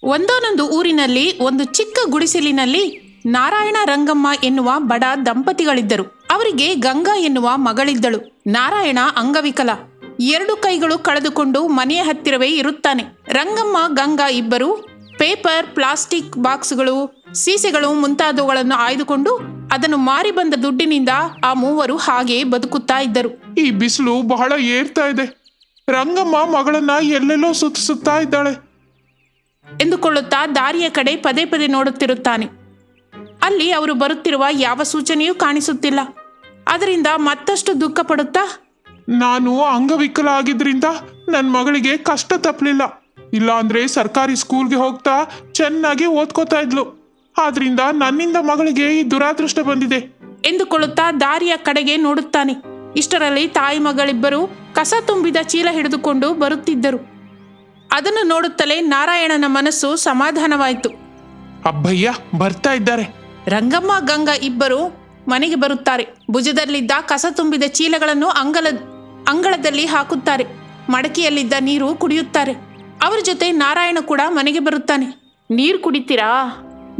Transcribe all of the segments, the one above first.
ಒಂದೊಂದು ಊರಿನಲ್ಲಿ ಒಂದು ಚಿಕ್ಕ ಗುಡಿಸಲಿನಲ್ಲಿ ನಾರಾಯಣ ರಂಗಮ್ಮ ಎನ್ನುವ ಬಡ ದಂಪತಿಗಳಿದ್ದರು. ಅವರಿಗೆ ಗಂಗಾ ಎನ್ನುವ ಮಗಳಿದ್ದಳು. ನಾರಾಯಣ ಅಂಗವಿಕಲ, 2 ಕೈಗಳು ಕಳೆದುಕೊಂಡು ಮನೆಯ ಹತ್ತಿರವೇ ಇರುತ್ತಾನೆ. ರಂಗಮ್ಮ, ಗಂಗಾ ಇಬ್ಬರು ಪೇಪರ್, ಪ್ಲಾಸ್ಟಿಕ್ ಬಾಕ್ಸ್ಗಳು, ಸೀಸೆಗಳು ಮುಂತಾದವುಗಳನ್ನು ಆಯ್ದುಕೊಂಡು ಅದನ್ನು ಮಾರಿ ಬಂದ ದುಡ್ಡಿನಿಂದ ಆ ಮೂವರು ಹಾಗೆ ಬದುಕುತ್ತಾ ಇದ್ದರು. ಈ ಬಿಸಿಲು ಬಹಳ ಏರ್ತಾ ಇದೆ. ರಂಗಮ್ಮ ಮಗಳನ್ನ ಎಲ್ಲೆಲ್ಲೋ ಸುತ್ತಾ ಇದ್ದಾಳೆ ಎಂದುಕೊಳ್ಳುತ್ತಾ ದಾರಿಯ ಕಡೆ ಪದೇ ಪದೇ ನೋಡುತ್ತಿರುತ್ತಾನೆ. ಅಲ್ಲಿ ಅವರು ಬರುತ್ತಿರುವ ಯಾವ ಸೂಚನೆಯೂ ಕಾಣಿಸುತ್ತಿಲ್ಲ. ಅದರಿಂದ ಮತ್ತಷ್ಟು ದುಃಖ ಪಡುತ್ತಾ, ನಾನು ಅಂಗವಿಕಲ ಆಗಿದ್ರಿಂದ ನನ್ನ ಮಗಳಿಗೆ ಕಷ್ಟ ತಪ್ಪಲಿಲ್ಲ. ಇಲ್ಲ ಅಂದ್ರೆ ಸರ್ಕಾರಿ ಸ್ಕೂಲ್ಗೆ ಹೋಗ್ತಾ ಚೆನ್ನಾಗಿ ಓದ್ಕೋತಾ ಇದ್ಲು. ಆದ್ರಿಂದ ನನ್ನಿಂದ ಮಗಳಿಗೆ ಈ ದುರಾದೃಷ್ಟ ಬಂದಿದೆ ಎಂದುಕೊಳ್ಳುತ್ತಾ ದಾರಿಯ ಕಡೆಗೆ ನೋಡುತ್ತಾನೆ. ಇಷ್ಟರಲ್ಲಿ ತಾಯಿ ಮಗಳಿಬ್ಬರು ಕಸ ತುಂಬಿದ ಚೀಲ ಹಿಡಿದುಕೊಂಡು ಬರುತ್ತಿದ್ದರು. ಅದನ್ನು ನೋಡುತ್ತಲೇ ನಾರಾಯಣನ ಮನಸ್ಸು ಸಮಾಧಾನವಾಯಿತು. ಅಬ್ಬಯ್ಯ ಬರ್ತಾ ಇದ್ದಾರೆ. ರಂಗಮ್ಮ, ಗಂಗಾ ಇಬ್ಬರು ಮನೆಗೆ ಬರುತ್ತಾರೆ. ಭುಜದಲ್ಲಿದ್ದ ಕಸ ತುಂಬಿದ ಚೀಲಗಳನ್ನು ಅಂಗಳದಲ್ಲಿ ಹಾಕುತ್ತಾರೆ. ಮಡಕೆಯಲ್ಲಿದ್ದ ನೀರು ಕುಡಿಯುತ್ತಾರೆ. ಅವರ ಜೊತೆ ನಾರಾಯಣ ಕೂಡ ಮನೆಗೆ ಬರುತ್ತಾನೆ. ನೀರು ಕುಡಿತೀರಾ?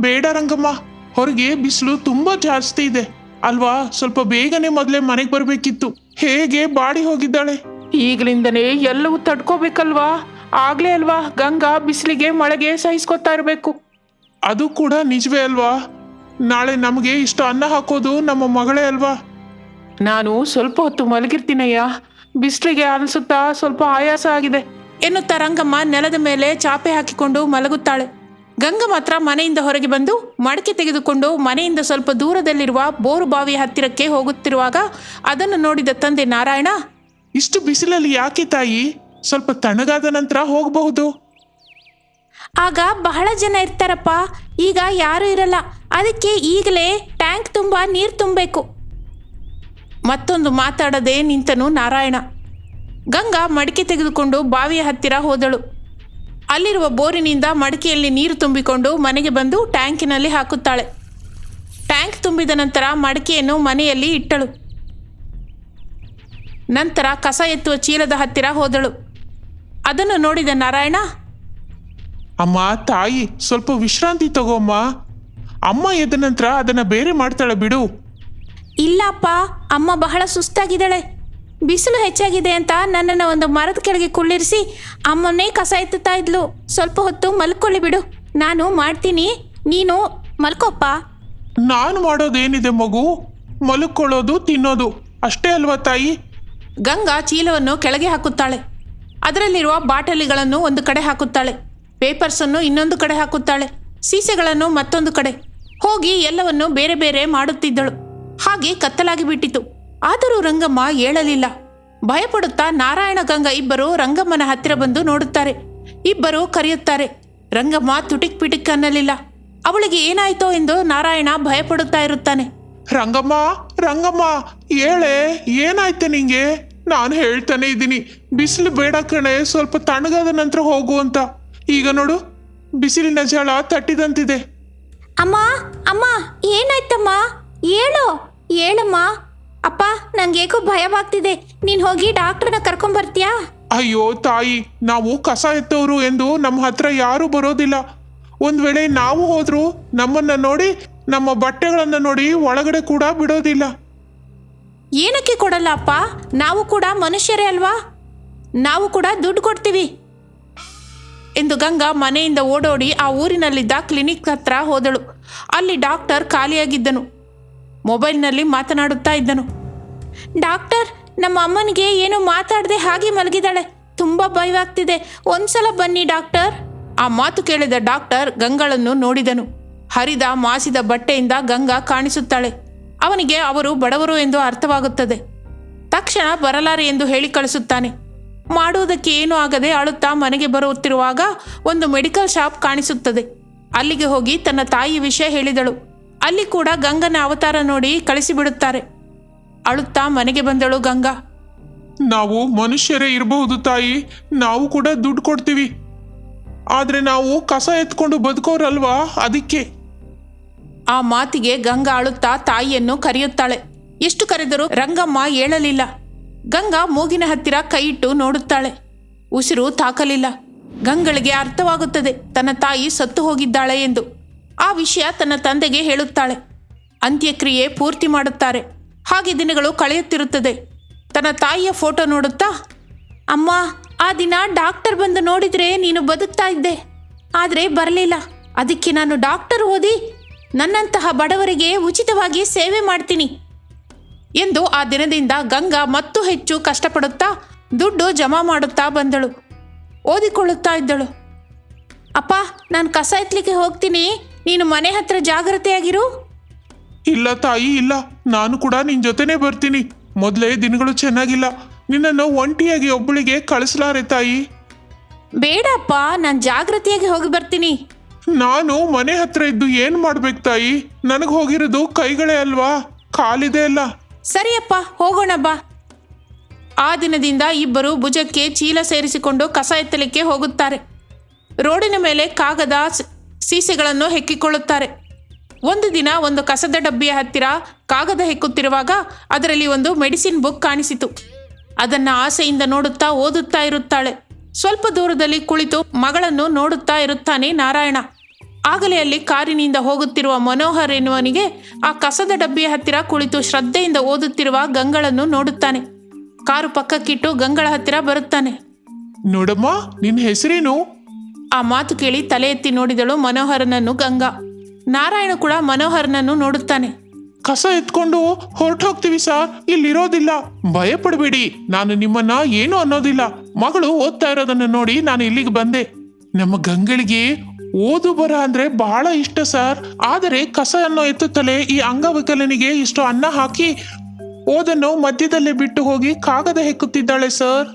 ಬೇಡ ರಂಗಮ್ಮ, ಹೊರಗೆ ಬಿಸಿಲು ತುಂಬಾ ಜಾಸ್ತಿ ಇದೆ ಅಲ್ವಾ. ಸ್ವಲ್ಪ ಬೇಗನೆ ಮೊದಲೇ ಮನೆಗೆ ಬರಬೇಕಿತ್ತು. ಹೇಗೆ ಬಾಡಿ ಹೋಗಿದ್ದಾಳೆ. ಈಗಲಿಂದನೇ ಎಲ್ಲವೂ ತಡ್ಕೋಬೇಕಲ್ವಾ? ಆಗ್ಲೇ ಅಲ್ವಾ ಗಂಗಾ ಬಿಸಿಲಿಗೆ ಮಳೆಗೆ ಸಹಿಸ್ಕೊತಾ ಇರಬೇಕು. ಅದು ಕೂಡ ನಿಜವೇ ಅಲ್ವಾ. ನಾಳೆ ನಮಗೆ ಇಷ್ಟು ಅನ್ನ ಹಾಕೋದು ನಮ್ಮ ಮಗಳೇ ಅಲ್ವಾ. ನಾನು ಸ್ವಲ್ಪ ಹೊತ್ತು ಮಲಗಿರ್ತೀನಯ್ಯ. ಬಿಸಿಲಿಗೆ ಅನಿಸುತ್ತಾ ಸ್ವಲ್ಪ ಆಯಾಸ ಆಗಿದೆ ಎನ್ನುತ್ತಾ ರಂಗಮ್ಮ ನೆಲದ ಮೇಲೆ ಚಾಪೆ ಹಾಕಿಕೊಂಡು ಮಲಗುತ್ತಾಳೆ. ಗಂಗಾ ಮಾತ್ರ ಮನೆಯಿಂದ ಹೊರಗೆ ಬಂದು ಮಡಕೆ ತೆಗೆದುಕೊಂಡು ಮನೆಯಿಂದ ಸ್ವಲ್ಪ ದೂರದಲ್ಲಿರುವ ಬೋರು ಬಾವಿಯ ಹತ್ತಿರಕ್ಕೆ ಹೋಗುತ್ತಿರುವಾಗ ಅದನ್ನು ನೋಡಿದ ತಂದೆ ನಾರಾಯಣ, ಇಷ್ಟು ಬಿಸಿಲಲ್ಲಿ ಯಾಕೆ ತಾಯಿ? ಸ್ವಲ್ಪ ತಣ್ಣಗಾದ ನಂತರ ಹೋಗಬಹುದು. ಆಗ ಬಹಳ ಜನ ಇರ್ತಾರಪ್ಪ, ಈಗ ಯಾರೂ ಇರಲ್ಲ. ಅದಕ್ಕೆ ಈಗಲೇ ಟ್ಯಾಂಕ್ ತುಂಬ ನೀರು ತುಂಬಬೇಕು. ಮತ್ತೊಂದು ಮಾತಾಡದೆ ನಿಂತನು ನಾರಾಯಣ. ಗಂಗಾ ಮಡಿಕೆ ತೆಗೆದುಕೊಂಡು ಬಾವಿಯ ಹತ್ತಿರ ಹೋದಳು. ಅಲ್ಲಿರುವ ಬೋರಿನಿಂದ ಮಡಿಕೆಯಲ್ಲಿ ನೀರು ತುಂಬಿಕೊಂಡು ಮನೆಗೆ ಬಂದು ಟ್ಯಾಂಕಿನಲ್ಲಿ ಹಾಕುತ್ತಾಳೆ. ಟ್ಯಾಂಕ್ ತುಂಬಿದ ನಂತರ ಮಡಿಕೆಯನ್ನು ಮನೆಯಲ್ಲಿ ಇಟ್ಟಳು. ನಂತರ ಕಸ ಎತ್ತುವ ಚೀಲದ ಹತ್ತಿರ ಹೋದಳು. ಅದನ್ನು ನೋಡಿದ ನಾರಾಯಣ, ಅಮ್ಮ ತಾಯಿ ಸ್ವಲ್ಪ ವಿಶ್ರಾಂತಿ ತಗೋಮ್ಮ. ಅಮ್ಮ ಎದ್ದ ನಂತರ ಅದನ್ನ ಬೇರೆ ಮಾಡ್ತಾಳೆ ಬಿಡು. ಇಲ್ಲಪ್ಪ, ಅಮ್ಮ ಬಹಳ ಸುಸ್ತಾಗಿದ್ದಾಳೆ. ಬಿಸಿಲು ಹೆಚ್ಚಾಗಿದೆ ಅಂತ ನನ್ನನ್ನು ಒಂದು ಮರದ ಕೆಳಗೆ ಕುಳ್ಳಿರಿಸಿ ಅಮ್ಮನೇ ಕಸ ಎತ್ತುತ್ತಾ ಇದ್ಲು. ಸ್ವಲ್ಪ ಹೊತ್ತು ಮಲ್ಕೊಳ್ಳಿ ಬಿಡು, ನಾನು ಮಾಡ್ತೀನಿ, ನೀನು ಮಲ್ಕೋಪ್ಪ. ನಾನು ಮಾಡೋದೇನಿದೆ ಮಗು? ಮಲ್ಕೊಳ್ಳೋದು, ತಿನ್ನೋದು ಅಷ್ಟೇ ಅಲ್ವಾ ತಾಯಿ. ಗಂಗಾ ಚೀಲವನ್ನು ಕೆಳಗೆ ಹಾಕುತ್ತಾಳೆ. ಅದರಲ್ಲಿರುವ ಬಾಟಲಿಗಳನ್ನು ಒಂದು ಕಡೆ ಹಾಕುತ್ತಾಳೆ. ಪೇಪರ್ಸನ್ನು ಇನ್ನೊಂದು ಕಡೆ ಹಾಕುತ್ತಾಳೆ. ಸೀಸೆಗಳನ್ನು ಮತ್ತೊಂದು ಕಡೆ. ಹೋಗಿ ಎಲ್ಲವನ್ನು ಬೇರೆ ಬೇರೆ ಮಾಡುತ್ತಿದ್ದಳು. ಹಾಗೆ ಕತ್ತಲಾಗಿ ಬಿಟ್ಟಿತು. ಆದರೂ ರಂಗಮ್ಮ ಏಳಲಿಲ್ಲ. ಭಯಪಡುತ್ತಾ ನಾರಾಯಣ, ಗಂಗಾ ಇಬ್ಬರು ರಂಗಮ್ಮನ ಹತ್ತಿರ ಬಂದು ನೋಡುತ್ತಾರೆ. ಇಬ್ಬರು ಕರೆಯುತ್ತಾರೆ. ರಂಗಮ್ಮ ತುಟಿಕ್ ಪಿಟಿಕ್ ಅನ್ನಲಿಲ್ಲ. ಅವಳಿಗೆ ಏನಾಯ್ತೋ ಎಂದು ನಾರಾಯಣ ಭಯಪಡುತ್ತಾ ಇರುತ್ತಾನೆ. ರಂಗಮ್ಮ, ರಂಗಮ್ಮ ಏಳೆ, ಏನಾಯ್ತೆ ನಿಂಗೆ? ನಾನು ಹೇಳ್ತಾನೆ ಇದ್ದೀನಿ, ಬಿಸಿಲು ಬೇಡ ಕಣೆ, ಸ್ವಲ್ಪ ತಣ್ಣಗಾದ ನಂತರ ಹೋಗು ಅಂತ. ಈಗ ನೋಡು, ಬಿಸಿಲಿನ ಝಳ ತಟ್ಟಿದಂತಿದೆ. ಅಮ್ಮ, ಅಮ್ಮ ಏನಾಯ್ತಮ್ಮ? ಹೇಳಮ್ಮ. ಅಪ್ಪ, ನಂಗೇಕೋ ಭಯವಾಗ್ತಿದೆ. ನೀನು ಹೋಗಿ ಡಾಕ್ಟರ್ನ ಕರ್ಕೊಂಬರ್ತೀಯಾ? ಅಯ್ಯೋ ತಾಯಿ, ನಾವು ಕಸ ಎತ್ತೋರು ಎಂದು ನಮ್ಮ ಹತ್ರ ಯಾರೂ ಬರೋದಿಲ್ಲ. ಒಂದ್ ವೇಳೆ ನಾವು ಹೋದ್ರು ನಮ್ಮನ್ನ ನೋಡಿ, ನಮ್ಮ ಬಟ್ಟೆಗಳನ್ನ ನೋಡಿ ಒಳಗಡೆ ಕೂಡ ಬಿಡೋದಿಲ್ಲ. ಏನಕ್ಕೆ ಕೊಡಲ್ಲ ಅಪ್ಪ? ನಾವು ಕೂಡ ಮನುಷ್ಯರೇ ಅಲ್ವಾ, ನಾವು ಕೂಡ ದುಡ್ಡು ಕೊಡ್ತೀವಿ ಎಂದು ಗಂಗಾ ಮನೆಯಿಂದ ಓಡೋಡಿ ಆ ಊರಿನಲ್ಲಿದ್ದ ಕ್ಲಿನಿಕ್ ಹತ್ರ ಹೋದಳು. ಅಲ್ಲಿ ಡಾಕ್ಟರ್ ಖಾಲಿಯಾಗಿದ್ದನು. ಮೊಬೈಲ್ನಲ್ಲಿ ಮಾತನಾಡುತ್ತಾ ಇದ್ದನು. ಡಾಕ್ಟರ್, ನಮ್ಮ ಅಮ್ಮನಿಗೆ ಏನು ಮಾತಾಡದೆ ಹಾಗೆ ಮಲಗಿದಾಳೆ. ತುಂಬ ಭಯವಾಗ್ತಿದೆ, ಒಂದ್ಸಲ ಬನ್ನಿ ಡಾಕ್ಟರ್. ಆ ಮಾತು ಕೇಳಿದ ಡಾಕ್ಟರ್ ಗಂಗಳನ್ನು ನೋಡಿದನು. ಹರಿದ ಮಾಸಿದ ಬಟ್ಟೆಯಿಂದ ಗಂಗಾ ಕಾಣಿಸುತ್ತಾಳೆ. ಅವನಿಗೆ ಅವರು ಬಡವರು ಎಂದು ಅರ್ಥವಾಗುತ್ತದೆ. ತಕ್ಷಣ ಬರಲಾರೆ ಎಂದು ಹೇಳಿ ಕಳಿಸುತ್ತಾನೆ. ಮಾಡುವುದಕ್ಕೆ ಏನೂ ಆಗದೆ ಅಳುತ್ತಾ ಮನೆಗೆ ಬರುತ್ತಿರುವಾಗ ಒಂದು ಮೆಡಿಕಲ್ ಶಾಪ್ ಕಾಣಿಸುತ್ತದೆ. ಅಲ್ಲಿಗೆ ಹೋಗಿ ತನ್ನ ತಾಯಿ ವಿಷಯ ಹೇಳಿದಳು. ಅಲ್ಲಿ ಕೂಡ ಗಂಗನ ಅವತಾರ ನೋಡಿ ಕಳಿಸಿಬಿಡುತ್ತಾರೆ. ಅಳುತ್ತಾ ಮನೆಗೆ ಬಂದಳು ಗಂಗಾ. ನಾವು ಮನುಷ್ಯರೇ ಇರಬಹುದು ತಾಯಿ, ನಾವು ಕೂಡ ದುಡ್ಡು ಕೊಡ್ತೀವಿ. ಆದ್ರೆ ನಾವು ಕಸ ಎತ್ಕೊಂಡು ಬದುಕೋರಲ್ವಾ, ಅದಕ್ಕೆ. ಆ ಮಾತಿಗೆ ಗಂಗಾ ಅಳುತ್ತಾ ತಾಯಿಯನ್ನು ಕರೆಯುತ್ತಾಳೆ. ಎಷ್ಟು ಕರೆದರೂ ರಂಗಮ್ಮ ಏಳಲಿಲ್ಲ. ಗಂಗಾ ಮೂಗಿನ ಹತ್ತಿರ ಕೈ ಇಟ್ಟು ನೋಡುತ್ತಾಳೆ. ಉಸಿರು ತಾಕಲಿಲ್ಲ. ಗಂಗಳಿಗೆ ಅರ್ಥವಾಗುತ್ತದೆ ತನ್ನ ತಾಯಿ ಸತ್ತು ಹೋಗಿದ್ದಾಳೆ ಎಂದು. ಆ ವಿಷಯ ತನ್ನ ತಂದೆಗೆ ಹೇಳುತ್ತಾಳೆ. ಅಂತ್ಯಕ್ರಿಯೆ ಪೂರ್ತಿ ಮಾಡುತ್ತಾರೆ. ಹಾಗೆ ದಿನಗಳು ಕಳೆಯುತ್ತಿರುತ್ತದೆ. ತನ್ನ ತಾಯಿಯ ಫೋಟೋ ನೋಡುತ್ತಾ, ಅಮ್ಮ, ಆ ದಿನ ಡಾಕ್ಟರ್ ಬಂದು ನೋಡಿದರೆ ನೀನು ಬದುಕ್ತಾ ಇದ್ದೆ, ಆದರೆ ಬರಲಿಲ್ಲ. ಅದಕ್ಕೆ ನಾನು ಡಾಕ್ಟರ್ ಓದಿ ನನ್ನಂತಹ ಬಡವರಿಗೆ ಉಚಿತವಾಗಿ ಸೇವೆ ಮಾಡ್ತೀನಿ ಎಂದು ಆ ದಿನದಿಂದ ಗಂಗಾ ಮತ್ತೂ ಹೆಚ್ಚು ಕಷ್ಟಪಡುತ್ತಾ ದುಡ್ಡು ಜಮಾ ಮಾಡುತ್ತಾ ಬಂದಳು. ಓದಿಕೊಳ್ಳುತ್ತಾ ಇದ್ದಳು. ಅಪ್ಪ, ನಾನು ಕಸ ಎತ್ತಲಿಕ್ಕೆ ಹೋಗ್ತೀನಿ, ನೀನು ಮನೆ ಹತ್ರ ಜಾಗ್ರತೆಯಾಗಿರು. ಇಲ್ಲ ತಾಯಿ, ಇಲ್ಲ, ನಾನು ಕೂಡ ನಿನ್ ಜೊತೆನೇ ಬರ್ತೀನಿ. ಮೊದಲೇ ದಿನಗಳು ಚೆನ್ನಾಗಿಲ್ಲ, ನಿನ್ನನ್ನು ಒಂಟಿಯಾಗಿ ಒಬ್ಬಳಿಗೆ ಕಳಿಸಲಾರೆ ತಾಯಿ. ಬೇಡಪ್ಪ, ನಾನು ಜಾಗ್ರತೆಯಾಗಿ ಹೋಗಿ ಬರ್ತೀನಿ. ನಾನು ಮನೆ ಹತ್ರ ಇದ್ದು ಏನ್ ಮಾಡ್ಬೇಕು ತಾಯಿ? ನನಗೆ ಹೋಗಿರೋದು ಕೈಗಳೇ ಅಲ್ವಾ, ಕಾಲಿದೆ ಅಲ್ಲ. ಸರಿಯಪ್ಪ, ಹೋಗೋಣ ಬಾ. ಆ ದಿನದಿಂದ ಇಬ್ಬರು ಭುಜಕ್ಕೆ ಚೀಲ ಸೇರಿಸಿಕೊಂಡು ಕಸ ಎತ್ತಲಿಕ್ಕೆ ಹೋಗುತ್ತಾರೆ. ರೋಡಿನ ಮೇಲೆ ಕಾಗದ ಸೀಸೆಗಳನ್ನು ಹೆಕ್ಕಿಕೊಳ್ಳುತ್ತಾರೆ. ಒಂದು ದಿನ ಒಂದು ಕಸದ ಡಬ್ಬಿಯ ಹತ್ತಿರ ಕಾಗದ ಹೆಕ್ಕುತ್ತಿರುವಾಗ ಅದರಲ್ಲಿ ಒಂದು ಮೆಡಿಸಿನ್ ಬುಕ್ ಕಾಣಿಸಿತು. ಅದನ್ನು ಆಸೆಯಿಂದ ನೋಡುತ್ತಾ ಓದುತ್ತಾ ಇರುತ್ತಾಳೆ. ಸ್ವಲ್ಪ ದೂರದಲ್ಲಿ ಕುಳಿತು ಮಗಳನ್ನು ನೋಡುತ್ತಾ ಇರುತ್ತಾನೆ ನಾರಾಯಣ. ಆಗಲೇ ಅಲ್ಲಿ ಕಾರಿನಿಂದ ಹೋಗುತ್ತಿರುವ ಮನೋಹರ್ ಎನ್ನುವನಿಗೆ ಆ ಕಸದ ಡಬ್ಬಿಯ ಹತ್ತಿರ ಕುಳಿತು ಶ್ರದ್ಧೆಯಿಂದ ಓದುತ್ತಿರುವ ಗಂಗಳನ್ನು ನೋಡುತ್ತಾನೆ. ಕಾರು ಪಕ್ಕಕ್ಕಿಟ್ಟು ಗಂಗಳ ಹತ್ತಿರ ಬರುತ್ತಾನೆ. ನೋಡಮ್ಮ, ನಿನ್ನ ಹೆಸರೇನು? ಆ ಮಾತು ಕೇಳಿ ತಲೆ ಎತ್ತಿ ನೋಡಿದಳು ಮನೋಹರನನ್ನು ಗಂಗಾ. ನಾರಾಯಣ ಕೂಡ ಮನೋಹರನನ್ನು ನೋಡುತ್ತಾನೆ. ಕಸ ಎತ್ಕೊಂಡು ಹೊರಟು ಹೋಗ್ತೀವಿ ಸರ್, ಇಲ್ಲಿರೋದಿಲ್ಲ. ಭಯ ಪಡಬೇಡಿ, ನಾನು ನಿಮ್ಮನ್ನ ಏನು ಅನ್ನೋದಿಲ್ಲ. ಮಗಳು ಓದ್ತಾ ಇರೋದನ್ನ ನೋಡಿ ನಾನು ಇಲ್ಲಿಗೆ ಬಂದೆ. ನಮ್ಮ ಗಂಗಳಿಗೆ ಓದು ಬರ ಅಂದ್ರೆ ಬಹಳ ಇಷ್ಟ ಸರ್. ಆದರೆ ಕಸ ಅನ್ನೋ ಎತ್ತುತ್ತಲೇ ಈ ಅಂಗವಿಕಲನಿಗೆ ಇಷ್ಟು ಅನ್ನ ಹಾಕಿ ಓದನ್ನು ಮಧ್ಯದಲ್ಲೇ ಬಿಟ್ಟು ಹೋಗಿ ಕಾಗದ ಹೆಕ್ಕುತ್ತಿದ್ದಾಳೆ ಸರ್.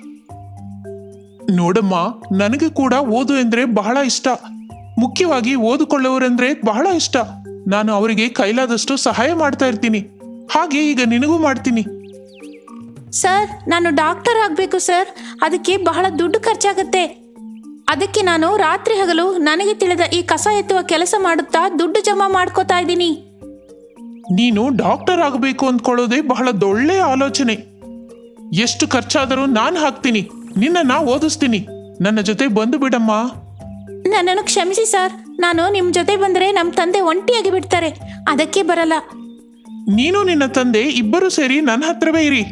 ನೋಡಮ್ಮ, ನನಗೆ ಕೂಡ ಓದು ಎಂದ್ರೆ ಬಹಳ ಇಷ್ಟ. ಮುಖ್ಯವಾಗಿ ಓದಿಕೊಳ್ಳುವರೆಂದ್ರೆ ಬಹಳ ಇಷ್ಟ. ನಾನು ಅವರಿಗೆ ಕೈಲಾದಷ್ಟು ಸಹಾಯ ಮಾಡ್ತಾ ಇರ್ತೀನಿ. ಹಾಗೆ ಈಗ ನಿನಗೂ ಮಾಡ್ತೀನಿ. ಸರ್, ನಾನು ಡಾಕ್ಟರ್ ಆಗಬೇಕು ಸರ್. ಅದಕ್ಕೆ ಬಹಳ ದುಡ್ಡು ಖರ್ಚಾಗತ್ತೆ. ಅದಕ್ಕೆ ನಾನು ರಾತ್ರಿ ಹಗಲು ನನಗೆ ತಿಳಿದ ಈ ಕಸ ಎತ್ತುವ ಕೆಲಸ ಮಾಡುತ್ತಾ ದುಡ್ಡು ಜಮಾ ಮಾಡ್ಕೋತಾ ಇದ್ದೀನಿ. ನೀನು ಡಾಕ್ಟರ್ ಆಗಬೇಕು ಅಂದ್ಕೊಳ್ಳೋದೇ ಬಹಳ ದೊಳ್ಳೆಯ ಆಲೋಚನೆ. ಎಷ್ಟು ಖರ್ಚಾದರೂ ನಾನು ಹಾಕ್ತೀನಿ, ನಿನ್ನನ್ನು ಓದಿಸ್ತೀನಿ. ನನ್ನ ಜೊತೆ ಬಂದು ಬಿಡಮ್ಮ. ನನ್ನನ್ನು ಕ್ಷಮಿಸಿ ಸರ್. ನಾನು ನಿಮ್ಮ ಜೊತೆ ಬಂದರೆ ನಮ್ಮ ತಂದೆ ಒಂಟಿಯಾಗಿ ಬಿಡ್ತಾರೆ. ಅದಕ್ಕೆ ಬರಲ್ಲ. ನೀನು ನಿನ್ನ ತಂದೆ ಇಬ್ಬರು ಸೇರಿ ನನ್ನ ಹತ್ರವೇ ಇರಿ.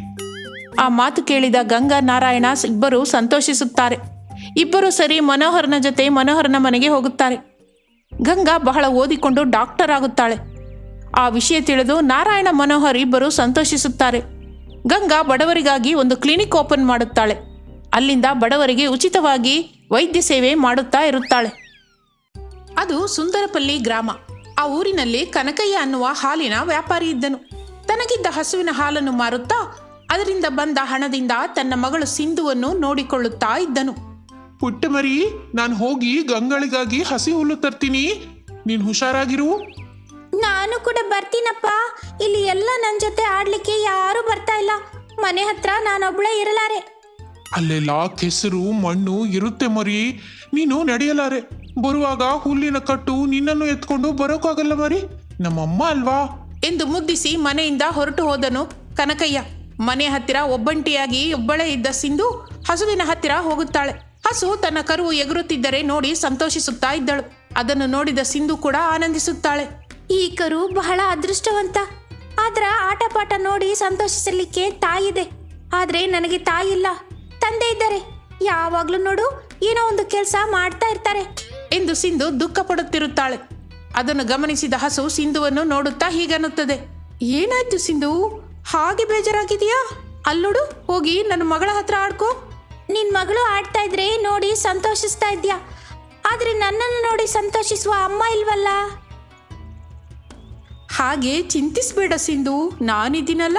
ಆ ಮಾತು ಕೇಳಿದ ಗಂಗಾ ನಾರಾಯಣ ಇಬ್ಬರು ಸಂತೋಷಿಸುತ್ತಾರೆ. ಇಬ್ಬರು ಸರಿ ಮನೋಹರನ ಜೊತೆ ಮನೋಹರನ ಮನೆಗೆ ಹೋಗುತ್ತಾರೆ. ಗಂಗಾ ಬಹಳ ಓದಿಕೊಂಡು ಡಾಕ್ಟರ್ ಆಗುತ್ತಾಳೆ. ಆ ವಿಷಯ ತಿಳಿದು ನಾರಾಯಣ ಮನೋಹರ್ ಇಬ್ಬರು ಸಂತೋಷಿಸುತ್ತಾರೆ. ಗಂಗಾ ಬಡವರಿಗಾಗಿ ಒಂದು ಕ್ಲಿನಿಕ್ ಓಪನ್ ಮಾಡುತ್ತಾಳೆ. ಅಲ್ಲಿಂದ ಬಡವರಿಗೆ ಉಚಿತವಾಗಿ ವೈದ್ಯ ಸೇವೆ ಮಾಡುತ್ತಾ ಇರುತ್ತಾಳೆ. ಅದು ಸುಂದರಪಲ್ಲಿ ಗ್ರಾಮ. ಆ ಊರಿನಲ್ಲಿ ಕನಕಯ್ಯ ಅನ್ನುವ ಹಾಲಿನ ವ್ಯಾಪಾರಿ ಇದ್ದನು. ತನಗಿದ್ದ ಹಸುವಿನ ಹಾಲನ್ನು ಮಾರುತ್ತಾ ಅದರಿಂದ ಬಂದ ಹಣದಿಂದ ತನ್ನ ಮಗಳು ಸಿಂಧುವನ್ನು ನೋಡಿಕೊಳ್ಳುತ್ತಾ ಇದ್ದನು. ಪುಟ್ಟ ಮರಿ, ನಾನು ಹೋಗಿ ಗಂಗಳಿಗಾಗಿ ಹಸಿ ಹುಲ್ಲು ತರ್ತೀನಿ. ನೀನು ಹುಷಾರಾಗಿರು. ನಾನು ಕೂಡ ಬರ್ತೀನಪ್ಪ. ಇಲ್ಲಿ ಎಲ್ಲ ನನ್ನ ಜೊತೆ ಆಡ್ಲಿಕ್ಕೆ ಯಾರು ಬರ್ತಾ ಇಲ್ಲ. ಮನೆ ಹತ್ರ ನಾನೊಬ್ಳೇ ಇರಲಾರೆ. ಅಲ್ಲೆಲ್ಲ ಕೆಸರು ಮಣ್ಣು ಇರುತ್ತೆ ಮರಿ, ನೀನು ನಡೆಯಲಾರೆ. ಬರುವಾಗ ಹುಲ್ಲಿನ ಕಟ್ಟು ನಿನ್ನನ್ನು ಎತ್ಕೊಂಡು ಬರೋಕ್ಕಾಗಲ್ಲ ಮರಿ, ನಮ್ಮಮ್ಮ ಅಲ್ವಾ ಎಂದು ಮುದ್ದಿಸಿ ಮನೆಯಿಂದ ಹೊರಟು ಹೋದನು ಕನಕಯ್ಯ. ಮನೆ ಹತ್ತಿರ ಒಬ್ಬಂಟಿಯಾಗಿ ಒಬ್ಬಳೇ ಇದ್ದ ಸಿಂಧು ಹಸುವಿನ ಹತ್ತಿರ ಹೋಗುತ್ತಾಳೆ. ಹಸು ತನ್ನ ಕರು ಎಗುರುತ್ತಿದ್ದರೆ ನೋಡಿ ಸಂತೋಷಿಸುತ್ತಾ ಇದ್ದಳು. ಅದನ್ನು ನೋಡಿದ ಸಿಂಧು ಕೂಡ ಆನಂದಿಸುತ್ತಾಳೆ. ಈ ಕರು ಬಹಳ ಅದೃಷ್ಟವಂತ. ಅದರ ಆಟಪಾಠ ನೋಡಿ ಸಂತೋಷಿಸಲಿಕ್ಕೆ ತಾಯಿದೆ. ಆದರೆ ನನಗೆ ತಾಯಿ ಇಲ್ಲ. ತಂದೆ ಇದ್ದಾರೆ, ಯಾವಾಗ್ಲೂ ನೋಡು ಏನೋ ಒಂದು ಕೆಲಸ ಮಾಡ್ತಾ ಇರ್ತಾರೆ ಎಂದು ಸಿಂಧು ದುಃಖ ಪಡುತ್ತಿರುತ್ತಾಳೆ. ಅದನ್ನು ಗಮನಿಸಿದ ಹಸು ಸಿಂಧುವನ್ನು ನೋಡುತ್ತಾ ಹೀಗನ್ನುತ್ತದೆ. ಏನಾಯ್ತು ಸಿಂಧು, ಹಾಗೆ ಬೇಜಾರಾಗಿದೆಯಾ? ಅಲ್ಲೋಡು, ಹೋಗಿ ನನ್ನ ಮಗಳ ಹತ್ರ ಆಡ್ಕೋ. ನಿನ್ ಮಗಳು ಆಡ್ತಾ ಇದ್ರೆ ನೋಡಿ ಸಂತೋಷಿಸ್ತಾ ಇದ್ಯಾ, ಆದ್ರೆ ನನ್ನನ್ನು ನೋಡಿ ಸಂತೋಷಿಸುವ ಅಮ್ಮ ಇಲ್ವಲ್ಲ. ಹಾಗೆ ಚಿಂತಿಸ್ಬೇಡ ಸಿಂಧು, ನಾನಿದ್ದೀನಲ್ಲ.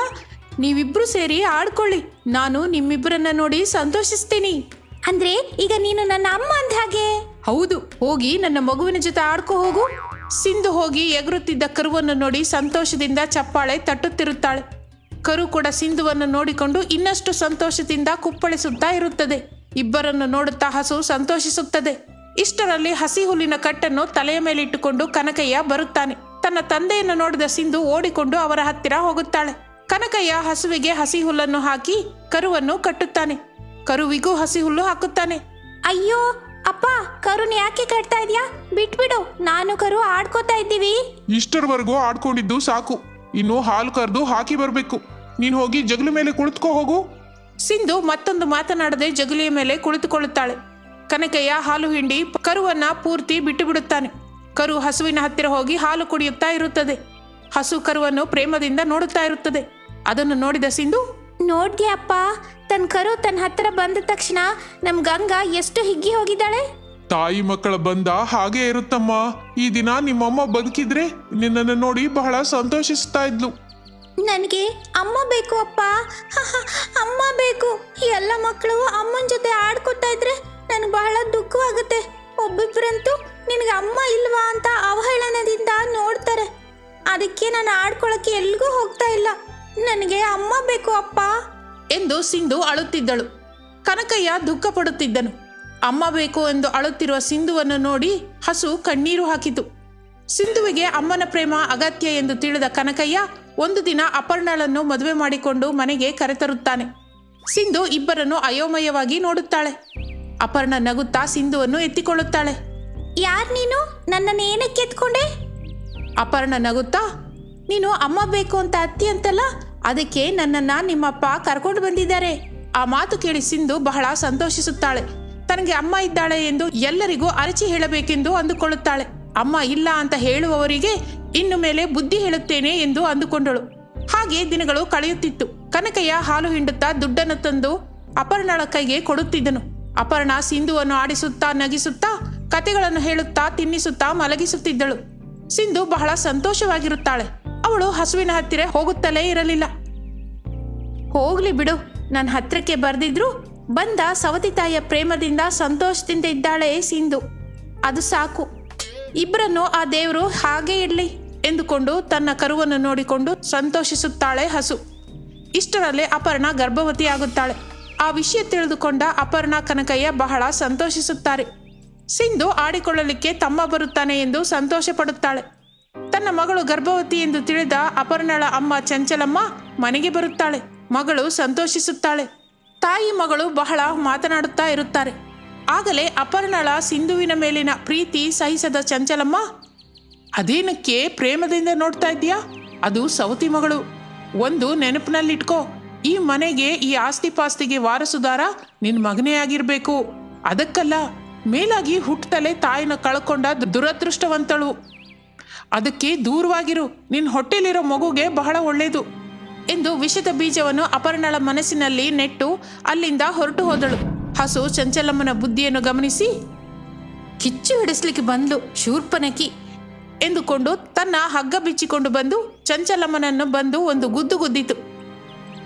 ನೀವಿಬ್ರು ಸೇರಿ ಆಡ್ಕೊಳ್ಳಿ. ನಾನು ನಿಮ್ಮಿಬ್ಬರನ್ನ ನೋಡಿ ಸಂತೋಷಿಸ್ತೀನಿ. ಅಂದ್ರೆ ಈಗ ನೀನು ನನ್ನ ಅಮ್ಮ ಅಂದ ಹಾಗೆ? ಹೌದು, ಹೋಗಿ ನನ್ನ ಮಗುವಿನ ಜೊತೆ ಆಡ್ಕೋ ಹೋಗು. ಸಿಂಧು ಹೋಗಿ ಎಗರುತ್ತಿದ್ದ ಕರುವನ್ನು ನೋಡಿ ಸಂತೋಷದಿಂದ ಚಪ್ಪಾಳೆ ತಟ್ಟುತ್ತಿರುತ್ತಾಳೆ. ಕರು ಕೂಡ ಸಿಂಧುವನ್ನು ನೋಡಿಕೊಂಡು ಇನ್ನಷ್ಟು ಸಂತೋಷದಿಂದ ಕುಪ್ಪಳಿಸುತ್ತಾ ಇರುತ್ತದೆ. ಇಬ್ಬರನ್ನು ನೋಡುತ್ತಾ ಹಸು ಸಂತೋಷಿಸುತ್ತದೆ. ಇಷ್ಟರಲ್ಲಿ ಹಸಿ ಹುಲ್ಲಿನ ಕಟ್ಟನ್ನು ತಲೆಯ ಮೇಲೆ ಇಟ್ಟುಕೊಂಡು ಕನಕಯ್ಯ ಬರುತ್ತಾನೆ. ತನ್ನ ತಂದೆಯನ್ನು ನೋಡಿದ ಸಿಂಧು ಓಡಿಕೊಂಡು ಅವರ ಹತ್ತಿರ ಹೋಗುತ್ತಾಳೆ. ಕನಕಯ್ಯ ಹಸುವಿಗೆ ಹಸಿ ಹುಲ್ಲನ್ನು ಹಾಕಿ ಕರುವನ್ನು ಕಟ್ಟುತ್ತಾನೆ. ಕರುವಿಗೂ ಹಸಿ ಹುಲ್ಲು ಹಾಕುತ್ತಾನೆ. ಅಯ್ಯೋ ಅಪ್ಪ, ಅಪ್ಪ, ಕರುನ್ ಯಾಕೆ ಕಟ್ತಾ ಇದ್ಯಾ? ಬಿಟ್ಬಿಡು, ನಾನು ಕರು ಆಡ್ಕೋತಾ ಇದ್ದೀವಿ. ಇಷ್ಟರವರೆಗೂ ಆಡ್ಕೊಂಡಿದ್ದು ಸಾಕು. ಇನ್ನು ಹಾಲು ಕರೆದು ಹಾಕಿ ಬರಬೇಕು. ನೀನು ಹೋಗಿ ಜಗಲ ಮೇಲೆ ಕುಳಿತುಕೋ ಹೋಗು. ಸಿಂಧು ಮತ್ತೊಂದು ಮಾತನಾಡದೆ ಜಗುಲಿಯ ಮೇಲೆ ಕುಳಿತುಕೊಳ್ಳುತ್ತಾಳೆ. ಕನಕಯ್ಯ ಹಾಲು ಹಿಂಡಿ ಕರುವನ್ನ ಪೂರ್ತಿ ಬಿಟ್ಟು ಬಿಡುತ್ತಾನೆ. ಕರು ಹಸುವಿನ ಹತ್ತಿರ ಹೋಗಿ ಹಾಲು ಕುಡಿಯುತ್ತಾ ಇರುತ್ತದೆ. ಹಸು ಕರುವನ್ನು ಪ್ರೇಮದಿಂದ ನೋಡುತ್ತಾ ಇರುತ್ತದೆ. ಅದನ್ನು ನೋಡಿದ ಸಿಂಧು, ನೋಡ್ದ್ಯಪ್ಪ, ತನ್ನ ಕರು ತನ್ನ ಹತ್ರ ಬಂದ ತಕ್ಷಣ ನಮ್ ಗಂಗಾ ಎಷ್ಟು ಹಿಗ್ಗಿ ಹೋಗಿದ್ದಾಳೆ. ತಾಯಿ ಮಕ್ಕಳ ಬಂದ ಹಾಗೆ ಇರುತ್ತಮ್ಮ. ಈ ದಿನ ನಿಮ್ಮಮ್ಮ ಬದುಕಿದ್ರೆ ನಿನ್ನನ್ನು ನೋಡಿ ಬಹಳ ಸಂತೋಷಿಸ್ತಾ ಇದ್ಲು. ನನಗೆ ಅಮ್ಮ ಬೇಕು ಅಪ್ಪ, ಅಮ್ಮ ಬೇಕು. ಎಲ್ಲ ಮಕ್ಕಳು ಅಮ್ಮನ ಜೊತೆ ಆಡ್ಕೊತಾ ಇದ್ರೆ ನನಗೆ ಬಹಳ ದುಃಖವಾಗುತ್ತೆ. ಒಬ್ಬೊಬ್ಬರಂತೂ ನಿನಗೆ ಅಮ್ಮ ಇಲ್ವಾ ಅಂತ ಅವಹೇಳನದಿಂದ ನೋಡ್ತಾರೆ. ಅದಕ್ಕೆ ನಾನು ಆಡ್ಕೊಳಕ್ಕೆ ಎಲ್ಗೂ ಹೋಗ್ತಾ ಇಲ್ಲ. ನನಗೆ ಅಮ್ಮ ಬೇಕು ಅಪ್ಪ ಎಂದು ಸಿಂಧು ಅಳುತ್ತಿದ್ದಳು. ಕನಕಯ್ಯ ದುಃಖ ಪಡುತ್ತಿದ್ದನು. ಅಮ್ಮ ಬೇಕು ಎಂದು ಅಳುತ್ತಿರುವ ಸಿಂಧುವನ್ನು ನೋಡಿ ಹಸು ಕಣ್ಣೀರು ಹಾಕಿತು. ಸಿಂಧುವಿಗೆ ಅಮ್ಮನ ಪ್ರೇಮ ಅಗತ್ಯ ಎಂದು ತಿಳಿದ ಕನಕಯ್ಯ ಒಂದು ದಿನ ಅಪರ್ಣಳನ್ನು ಮದುವೆ ಮಾಡಿಕೊಂಡು ಮನೆಗೆ ಕರೆತರುತ್ತಾನೆ. ಸಿಂಧು ಇಬ್ಬರನ್ನು ಅಯೋಮಯವಾಗಿ ನೋಡುತ್ತಾಳೆ. ಅಪರ್ಣ ನಗುತ್ತಾ ಸಿಂಧುವನ್ನು ಎತ್ತಿಕೊಳ್ಳುತ್ತಾಳೆ. ಯಾರ್ ನೀನು? ನನ್ನನ್ನು ಏನಕ್ಕೆ ಎತ್ಕೊಂಡೆ? ಅಪರ್ಣ ನಗುತ್ತಾ, ನೀನು ಅಮ್ಮ ಬೇಕು ಅಂತ ಅತ್ತಿ ಅಂತಲ್ಲ, ಅದಕ್ಕೆ ನನ್ನನ್ನ ನಿಮ್ಮಪ್ಪ ಕರ್ಕೊಂಡು ಬಂದಿದ್ದಾರೆ. ಆ ಮಾತು ಕೇಳಿ ಸಿಂಧು ಬಹಳ ಸಂತೋಷಿಸುತ್ತಾಳೆ. ತನಗೆ ಅಮ್ಮ ಇದ್ದಾಳೆ ಎಂದು ಎಲ್ಲರಿಗೂ ಅರಚಿ ಹೇಳಬೇಕೆಂದು ಅಂದುಕೊಳ್ಳುತ್ತಾಳೆ. ಅಮ್ಮ ಇಲ್ಲ ಅಂತ ಹೇಳುವವರಿಗೆ ಇನ್ನು ಮೇಲೆ ಬುದ್ಧಿ ಹೇಳುತ್ತೇನೆ ಎಂದು ಅಂದುಕೊಂಡಳು. ಹಾಗೆ ದಿನಗಳು ಕಳೆಯುತ್ತಿತ್ತು. ಕನಕಯ್ಯ ಹಾಲು ಹಿಂಡುತ್ತಾ ದುಡ್ಡನ್ನು ತಂದು ಅಪರ್ಣಳ ಕೈಗೆ ಕೊಡುತ್ತಿದ್ದನು. ಅಪರ್ಣ ಸಿಂಧುವನ್ನು ಆಡಿಸುತ್ತಾ ನಗಿಸುತ್ತಾ ಕತೆಗಳನ್ನು ಹೇಳುತ್ತಾ ತಿನ್ನಿಸುತ್ತಾ ಮಲಗಿಸುತ್ತಿದ್ದಳು. ಸಿಂಧು ಬಹಳ ಸಂತೋಷವಾಗಿರುತ್ತಾಳೆ. ಅವಳು ಹಸುವಿನ ಹತ್ತಿರ ಹೋಗುತ್ತಲೇ ಇರಲಿಲ್ಲ. ಹೋಗ್ಲಿ ಬಿಡು, ನನ್ನ ಹತ್ರಕ್ಕೆ ಬರ್ದಿದ್ರು ಬಂದ ಸವತಿ ತಾಯಿಯ ಪ್ರೇಮದಿಂದ ಸಂತೋಷದಿಂದ ಇದ್ದಾಳೆ ಸಿಂಧು, ಅದು ಸಾಕು. ಇಬ್ಬರನ್ನು ಆ ದೇವರು ಹಾಗೇ ಇರಲಿ ಎಂದುಕೊಂಡು ತನ್ನ ಕರುವನ್ನು ನೋಡಿಕೊಂಡು ಸಂತೋಷಿಸುತ್ತಾಳೆ ಹಸು. ಇಷ್ಟರಲ್ಲೇ ಅಪರ್ಣ ಗರ್ಭವತಿಯಾಗುತ್ತಾಳೆ. ಆ ವಿಷಯ ತಿಳಿದುಕೊಂಡ ಅಪರ್ಣ ಕನಕಯ್ಯ ಬಹಳ ಸಂತೋಷಿಸುತ್ತಾರೆ. ಸಿಂಧು ಆಡಿಕೊಳ್ಳಲಿಕ್ಕೆ ತಮ್ಮ ಬರುತ್ತಾನೆ ಎಂದು ಸಂತೋಷ ಪಡುತ್ತಾಳೆ. ತನ್ನ ಮಗಳು ಗರ್ಭವತಿ ಎಂದು ತಿಳಿದ ಅಪರ್ಣಳ ಅಮ್ಮ ಚಂಚಲಮ್ಮ ಮನೆಗೆ ಬರುತ್ತಾಳೆ. ಮಗಳು ಸಂತೋಷಿಸುತ್ತಾಳೆ. ತಾಯಿ ಮಗಳು ಬಹಳ ಮಾತನಾಡುತ್ತಾ ಇರುತ್ತಾರೆ. ಆಗಲೇ ಅಪರ್ಣಳ ಸಿಂಧುವಿನ ಮೇಲಿನ ಪ್ರೀತಿ ಸಹಿಸದ ಚಂಚಲಮ್ಮ, ಅದೇನಕ್ಕೆ ಪ್ರೇಮದಿಂದ ನೋಡ್ತಾ ಇದ್ದೀಯಾ? ಅದು ಸವತಿ ಮಗಳು. ಒಂದು ನೆನಪಿನಲ್ಲಿಟ್ಕೋ, ಈ ಮನೆಗೆ ಈ ಆಸ್ತಿ ಪಾಸ್ತಿಗೆ ವಾರಸುದಾರ ನಿನ್ನ ಮಗನೇ ಆಗಿರಬೇಕು. ಅದಕ್ಕಲ್ಲ, ಮೇಲಾಗಿ ಹುಟ್ಟತಲೇ ತಾಯಿನ ಕಳ್ಕೊಂಡ ದುರದೃಷ್ಟವಂತಳು. ಅದಕ್ಕೆ ದೂರವಾಗಿರು. ನಿನ್ನ ಹೊಟ್ಟೆಲಿರೋ ಮಗುಗೆ ಬಹಳ ಒಳ್ಳೆಯದು ಎಂದು ವಿಷದ ಬೀಜವನ್ನು ಅಪರ್ಣಳ ಮನಸ್ಸಿನಲ್ಲಿ ನೆಟ್ಟು ಅಲ್ಲಿಂದ ಹೊರಟು ಹೋದಳು. ಹಸು ಚಂಚಲಮ್ಮನ ಬುದ್ಧಿಯನ್ನು ಗಮನಿಸಿ, ಕಿಚ್ಚು ಹಿಡಿಸ್ಲಿಕ್ಕೆ ಬಂದ್ಲು ಶೂರ್ಪನಕಿ ಎಂದುಕೊಂಡು ತನ್ನ ಹಗ್ಗ ಬಿಚ್ಚಿಕೊಂಡು ಬಂದು ಚಂಚಲಮ್ಮನನ್ನು ಬಂದು ಒಂದು ಗುದ್ದು ಗುದ್ದಿತು.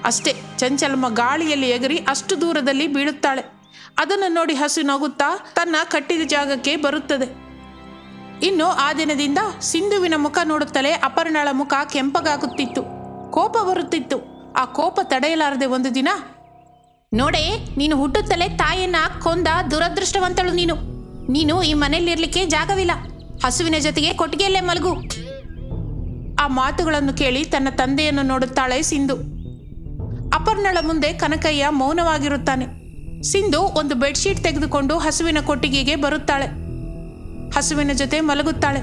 ಅಷ್ಟೇ, ಚಂಚಲಮ್ಮ ಗಾಳಿಯಲ್ಲಿ ಎಗರಿ ಅಷ್ಟು ದೂರದಲ್ಲಿ ಬೀಳುತ್ತಾಳೆ. ಅದನ್ನು ನೋಡಿ ಹಸು ನಗುತ್ತಾ ತನ್ನ ಕಟ್ಟಿದ ಜಾಗಕ್ಕೆ ಬರುತ್ತದೆ. ಇನ್ನು ಆ ದಿನದಿಂದ ಸಿಂಧುವಿನ ಮುಖ ನೋಡುತ್ತಲೇ ಅಪರ್ಣಳ ಮುಖ ಕೆಂಪಗಾಗುತ್ತಿತ್ತು. ಕೋಪ ಬರುತ್ತಿತ್ತು. ಆ ಕೋಪ ತಡೆಯಲಾರದೆ ಒಂದು ದಿನ, ನೋಡೇ, ನೀನು ಹುಟ್ಟುತ್ತಲೇ ತಾಯಿಯನ್ನ ಕೊಂದ ದುರದೃಷ್ಟವಂತಳು. ನೀನು ಈ ಮನೆಯಲ್ಲಿರ್ಲಿಕ್ಕೆ ಜಾಗವಿಲ್ಲ. ಹಸುವಿನ ಜೊತೆಗೆ ಕೊಟ್ಟಿಗೆಯಲ್ಲೇ ಮಲಗು. ಆ ಮಾತುಗಳನ್ನು ಕೇಳಿ ತನ್ನ ತಂದೆಯನ್ನು ನೋಡುತ್ತಾಳೆ ಸಿಂಧು. ಅಪರ್ಣಳ ಮುಂದೆ ಕನಕಯ್ಯ ಮೌನವಾಗಿರುತ್ತಾನೆ. ಸಿಂಧು ಒಂದು ಬೆಡ್ಶೀಟ್ ತೆಗೆದುಕೊಂಡು ಹಸುವಿನ ಕೊಟ್ಟಿಗೆಗೆ ಬರುತ್ತಾಳೆ. ಹಸುವಿನ ಜೊತೆ ಮಲಗುತ್ತಾಳೆ.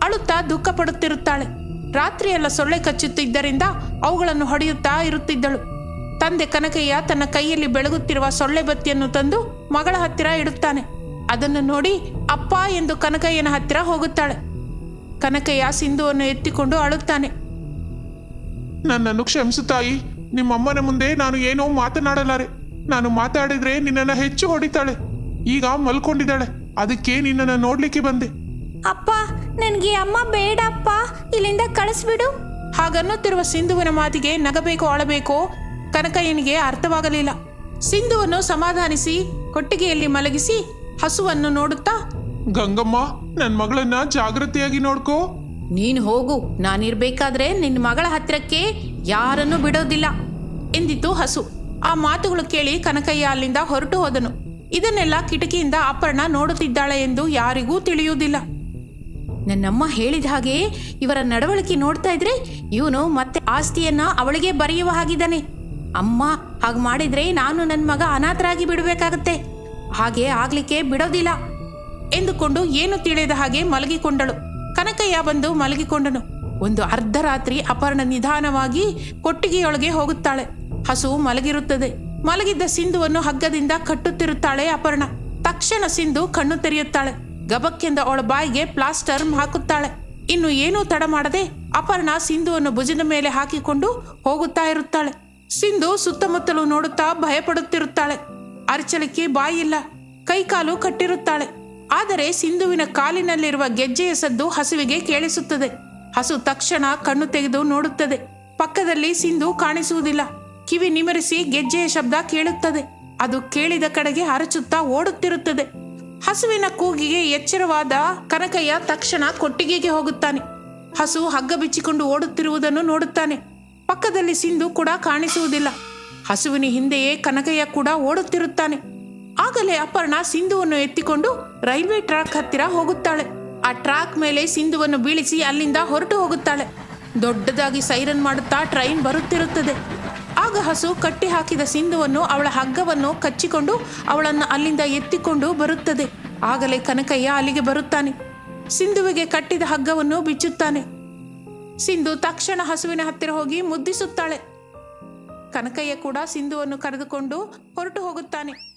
ಅಳುತ್ತಾ ದುಃಖ ಪಡುತ್ತಿರುತ್ತಾಳೆ. ರಾತ್ರಿಯೆಲ್ಲ ಸೊಳ್ಳೆ ಕಚ್ಚುತ್ತಿದ್ದರಿಂದ ಅವುಗಳನ್ನು ಹೊಡೆಯುತ್ತಾ ಇರುತ್ತಿದ್ದಳು. ತಂದೆ ಕನಕಯ್ಯ ತನ್ನ ಕೈಯಲ್ಲಿ ಬೆಳಗುತ್ತಿರುವ ಸೊಳ್ಳೆ ಬತ್ತಿಯನ್ನು ತಂದು ಮಗಳ ಹತ್ತಿರ ಇಡುತ್ತಾನೆ. ಅದನ್ನು ನೋಡಿ ಅಪ್ಪ ಎಂದು ಕನಕಯ್ಯನ ಹತ್ತಿರ ಹೋಗುತ್ತಾಳೆ. ಕನಕಯ್ಯ ಸಿಂಧುವನ್ನು ಎತ್ತಿಕೊಂಡು ಅಳುತ್ತಾನೆ. ನನ್ನನ್ನು ಕ್ಷಮಿಸು ತಾಯಿ. ನಿಮ್ಮಮ್ಮನ ಮುಂದೆ ನಾನು ಏನೋ ಮಾತನಾಡಲಾರೆ. ನಾನು ಮಾತಾಡಿದ್ರೆ ನಿನ್ನನ್ನು ಹೆಚ್ಚು ಹೊಡಿತಾಳೆ. ಈಗ ಮಲ್ಕೊಂಡಿದ್ದಾಳೆ. ಅದಕ್ಕೆ ನಿನ್ನನ್ನು ನೋಡ್ಲಿಕ್ಕೆ ಬಂದೆ. ಅಪ್ಪ, ನನಗೆ ಅಮ್ಮ ಬೇಡ ಅಪ್ಪ, ಇಲ್ಲಿಂದ ಕಳಿಸ್ಬಿಡು. ಹಾಗನ್ನುತ್ತಿರುವ ಸಿಂಧುವಿನ ಮಾತಿಗೆ ನಗಬೇಕೋ ಅಳಬೇಕೋ ಕನಕಯ್ಯನಿಗೆ ಅರ್ಥವಾಗಲಿಲ್ಲ. ಸಿಂಧುವನ್ನು ಸಮಾಧಾನಿಸಿ ಕೊಟ್ಟಿಗೆಯಲ್ಲಿ ಮಲಗಿಸಿ ಹಸುವನ್ನು ನೋಡುತ್ತಾ, ಗಂಗಮ್ಮ, ನನ್ನ ಮಗಳನ್ನ ಜಾಗ್ರತೆಯಾಗಿ ನೋಡ್ಕೋ. ನೀನು ಹೋಗು, ನಾನಿರ್ಬೇಕಾದ್ರೆ ನಿನ್ನ ಮಗಳ ಹತ್ತಿರಕ್ಕೆ ಯಾರನ್ನೂ ಬಿಡೋದಿಲ್ಲ ಎಂದಿತು ಹಸು. ಆ ಮಾತುಗಳು ಕೇಳಿ ಕನಕಯ್ಯ ಅಲ್ಲಿಂದ ಹೊರಟು ಹೋದನು. ಇದನ್ನೆಲ್ಲ ಕಿಟಕಿಯಿಂದ ಅಪರ್ಣ ನೋಡುತ್ತಿದ್ದಾಳೆ ಎಂದು ಯಾರಿಗೂ ತಿಳಿಯುವುದಿಲ್ಲ. ನನ್ನಮ್ಮ ಹೇಳಿದ ಹಾಗೆ ಇವರ ನಡವಳಿಕೆ ನೋಡ್ತಾ ಇದ್ರೆ ಇವನು ಮತ್ತೆ ಆಸ್ತಿಯನ್ನ ಅವಳಿಗೆ ಬರೆಯುವ ಹಾಗಿದ್ದಾನೆ. ಅಮ್ಮ ಹಾಗೆ ಮಾಡಿದ್ರೆ ನಾನು ನನ್ನ ಮಗ ಅನಾಥರಾಗಿ ಬಿಡಬೇಕಾಗತ್ತೆ. ಹಾಗೆ ಆಗ್ಲಿಕ್ಕೆ ಬಿಡೋದಿಲ್ಲ ಎಂದುಕೊಂಡು ಏನು ತಿಳಿಯದ ಹಾಗೆ ಮಲಗಿಕೊಂಡಳು. ಕನಕಯ್ಯ ಬಂದು ಮಲಗಿಕೊಂಡನು. ಒಂದು ಅರ್ಧ ರಾತ್ರಿ ಅಪರ್ಣ ನಿಧಾನವಾಗಿ ಕೊಟ್ಟಿಗೆಯೊಳಗೆ ಹೋಗುತ್ತಾಳೆ. ಹಸು ಮಲಗಿರುತ್ತದೆ. ಮಲಗಿದ್ದ ಸಿಂಧುವನ್ನು ಹಗ್ಗದಿಂದ ಕಟ್ಟುತ್ತಿರುತ್ತಾಳೆ ಅಪರ್ಣ. ತಕ್ಷಣ ಸಿಂಧು ಕಣ್ಣು ತೆರೆಯುತ್ತಾಳೆ. ಗಬಕ್ಕೆಂದ ಅವಳ ಬಾಯಿಗೆ ಪ್ಲಾಸ್ಟರ್ ಹಾಕುತ್ತಾಳೆ. ಇನ್ನು ಏನೂ ತಡ ಮಾಡದೆ ಅಪರ್ಣ ಸಿಂಧುವನ್ನು ಭುಜದ ಮೇಲೆ ಹಾಕಿಕೊಂಡು ಹೋಗುತ್ತಾ ಇರುತ್ತಾಳೆ. ಸಿಂಧು ಸುತ್ತಮುತ್ತಲು ನೋಡುತ್ತಾ ಭಯಪಡುತ್ತಿರುತ್ತಾಳೆ. ಅರಚಲಿಕ್ಕೆ ಬಾಯಿಲ್ಲ, ಕೈಕಾಲು ಕಟ್ಟಿರುತ್ತಾಳೆ. ಆದರೆ ಸಿಂಧುವಿನ ಕಾಲಿನಲ್ಲಿರುವ ಗೆಜ್ಜೆಯ ಸದ್ದು ಹಸುವಿಗೆ ಕೇಳಿಸುತ್ತದೆ. ಹಸು ತಕ್ಷಣ ಕಣ್ಣು ತೆಗೆದು ನೋಡುತ್ತದೆ. ಪಕ್ಕದಲ್ಲಿ ಸಿಂಧು ಕಾಣಿಸುವುದಿಲ್ಲ. ಕಿವಿ ನಿಮರಿಸಿ ಗೆಜ್ಜೆಯ ಶಬ್ದ ಕೇಳುತ್ತದೆ. ಅದು ಕೇಳಿದ ಕಡೆಗೆ ಅರಚುತ್ತಾ ಓಡುತ್ತಿರುತ್ತದೆ. ಹಸುವಿನ ಕೂಗಿಗೆ ಎಚ್ಚರವಾದ ಕನಕಯ್ಯ ತಕ್ಷಣ ಕೊಟ್ಟಿಗೆಗೆ ಹೋಗುತ್ತಾನೆ. ಹಸು ಹಗ್ಗ ಬಿಚ್ಚಿಕೊಂಡು ಓಡುತ್ತಿರುವುದನ್ನು ನೋಡುತ್ತಾನೆ. ಪಕ್ಕದಲ್ಲಿ ಸಿಂಧು ಕೂಡ ಕಾಣಿಸುವುದಿಲ್ಲ. ಹಸುವಿನ ಹಿಂದೆಯೇ ಕನಕಯ್ಯ ಕೂಡ ಓಡುತ್ತಿರುತ್ತಾನೆ. ಆಗಲೇ ಅಪರ್ಣ ಸಿಂಧುವನ್ನು ಎತ್ತಿಕೊಂಡು ರೈಲ್ವೆ ಟ್ರ್ಯಾಕ್ ಹತ್ತಿರ ಹೋಗುತ್ತಾಳೆ. ಆ ಟ್ರ್ಯಾಕ್ ಮೇಲೆ ಸಿಂಧುವನ್ನು ಬೀಳಿಸಿ ಅಲ್ಲಿಂದ ಹೊರಟು ಹೋಗುತ್ತಾಳೆ. ದೊಡ್ಡದಾಗಿ ಸೈರನ್ ಮಾಡುತ್ತಾ ಟ್ರೈನ್ ಬರುತ್ತಿರುತ್ತದೆ. ಆಗ ಹಸು ಕಟ್ಟಿ ಹಾಕಿದ ಸಿಂಧುವನ್ನು, ಅವಳ ಹಗ್ಗವನ್ನು ಕಚ್ಚಿಕೊಂಡು ಅವಳನ್ನು ಅಲ್ಲಿಂದ ಎತ್ತಿಕೊಂಡು ಬರುತ್ತದೆ. ಆಗಲೇ ಕನಕಯ್ಯ ಅಲ್ಲಿಗೆ ಬರುತ್ತಾನೆ. ಸಿಂಧುವಿಗೆ ಕಟ್ಟಿದ ಹಗ್ಗವನ್ನು ಬಿಚ್ಚುತ್ತಾನೆ. ಸಿಂಧು ತಕ್ಷಣ ಹಸುವಿನ ಹತ್ತಿರ ಹೋಗಿ ಮುದ್ದಿಸುತ್ತಾಳೆ. ಕನಕಯ್ಯ ಕೂಡ ಸಿಂಧುವನ್ನು ಕರೆದುಕೊಂಡು ಹೊರಟು ಹೋಗುತ್ತಾನೆ.